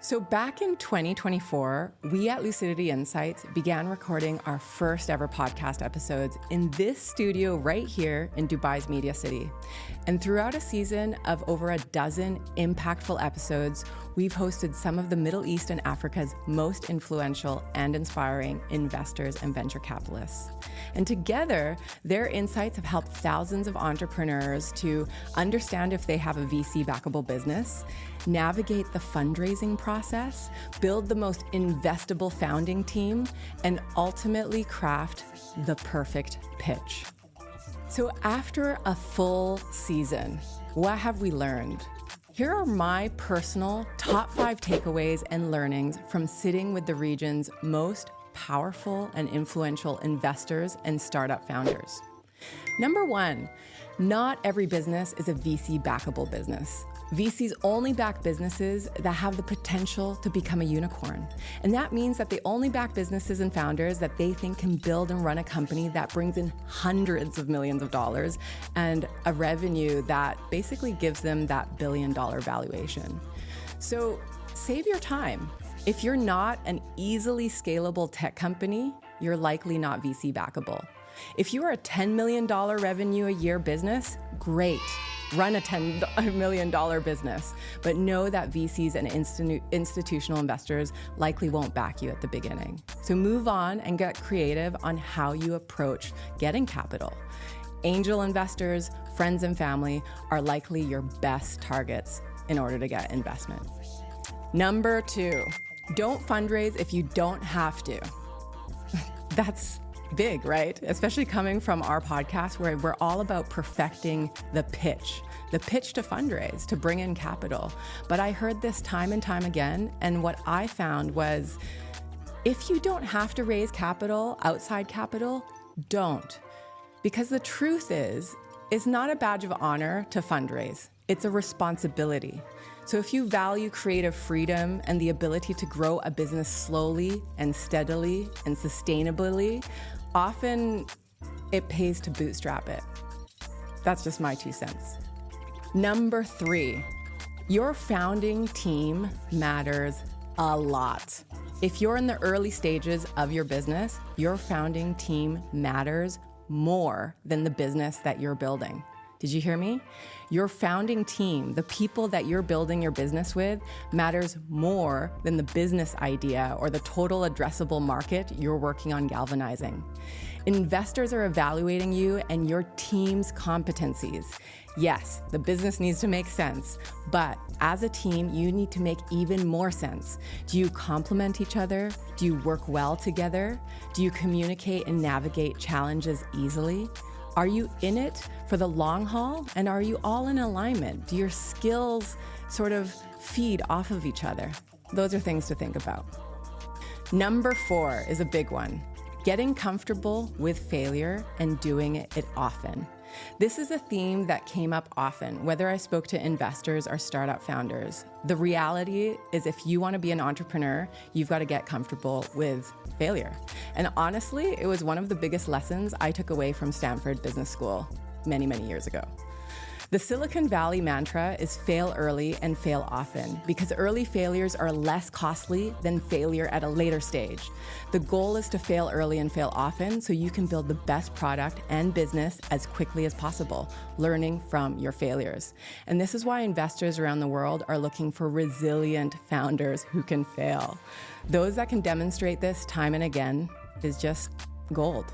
So back in 2024, we at Lucidity Insights began recording our first ever podcast episodes in this studio right here in Dubai's Media City. And throughout a season of over a dozen impactful episodes, we've hosted some of the Middle East and Africa's most influential and inspiring investors and venture capitalists. And together, their insights have helped thousands of entrepreneurs to understand if they have a VC-backable business, navigate the fundraising process, build the most investable founding team, and ultimately craft the perfect pitch. So after a full season, what have we learned? Here are my personal top 5 takeaways and learnings from sitting with the region's most powerful and influential investors and startup founders. Number 1, not every business is a VC-backable business. VCs only back businesses that have the potential to become a unicorn. And that means that they only back businesses and founders that they think can build and run a company that brings in hundreds of millions of dollars and a revenue that basically gives them that billion-dollar valuation. So save your time. If you're not an easily scalable tech company, you're likely not VC-backable. If you are a $10 million revenue a year business, great. Run a $10 million business, but know that VCs and institutional investors likely won't back you at the beginning. So move on and get creative on how you approach getting capital. Angel investors, friends and family are likely your best targets in order to get investment. Number 2, don't fundraise if you don't have to. That's big, right? Especially coming from our podcast where we're all about perfecting the pitch to fundraise, to bring in capital. But I heard this time and time again, and what I found was if you don't have to raise capital, outside capital, don't. Because the truth is, it's not a badge of honor to fundraise. It's a responsibility. So if you value creative freedom and the ability to grow a business slowly and steadily and sustainably, often it pays to bootstrap it. That's just my 2 cents. Number 3, your founding team matters a lot. If you're in the early stages of your business, your founding team matters more than the business that you're building. Did you hear me? Your founding team, the people that you're building your business with, matters more than the business idea or the total addressable market you're working on galvanizing. Investors are evaluating you and your team's competencies. Yes, the business needs to make sense, but as a team, you need to make even more sense. Do you complement each other? Do you work well together? Do you communicate and navigate challenges easily? Are you in it for the long haul? And are you all in alignment? Do your skills sort of feed off of each other? Those are things to think about. Number 4 is a big one. Getting comfortable with failure and doing it often. This is a theme that came up often, whether I spoke to investors or startup founders. The reality is if you want to be an entrepreneur, you've got to get comfortable with failure. And honestly, it was one of the biggest lessons I took away from Stanford Business School many, many years ago. The Silicon Valley mantra is fail early and fail often because early failures are less costly than failure at a later stage. The goal is to fail early and fail often so you can build the best product and business as quickly as possible, learning from your failures. And this is why investors around the world are looking for resilient founders who can fail. Those that can demonstrate this time and again is just gold.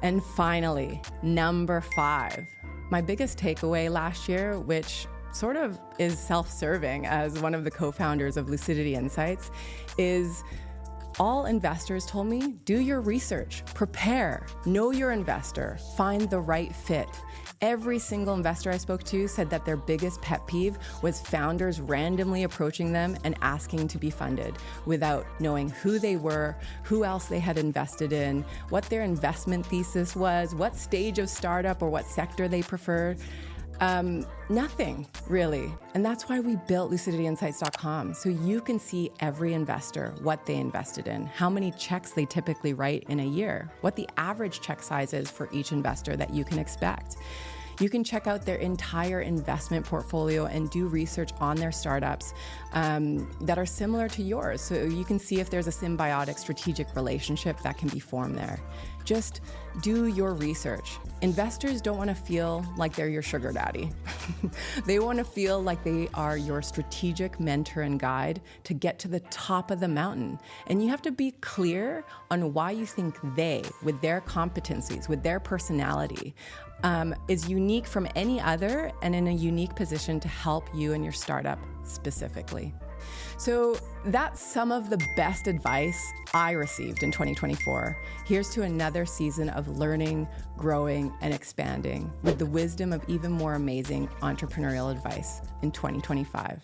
And finally, number 5. My biggest takeaway last year, which sort of is self-serving as one of the co-founders of Lucidity Insights, is all investors told me, do your research, prepare, know your investor, find the right fit. Every single investor I spoke to said that their biggest pet peeve was founders randomly approaching them and asking to be funded without knowing who they were, who else they had invested in, what their investment thesis was, what stage of startup or what sector they preferred. Nothing really. And that's why we built lucidityinsights.com, so you can see every investor, what they invested in, how many checks they typically write in a year, what the average check size is for each investor that you can expect. You can check out their entire investment portfolio and do research on their startups that are similar to yours. So you can see if there's a symbiotic strategic relationship that can be formed there. Just do your research. Investors don't want to feel like they're your sugar daddy. They want to feel like they are your strategic mentor and guide to get to the top of the mountain. And you have to be clear on why you think they, with their competencies, with their personality, is unique from any other and in a unique position to help you and your startup specifically. So that's some of the best advice I received in 2024. Here's to another season of learning, growing, and expanding with the wisdom of even more amazing entrepreneurial advice in 2025.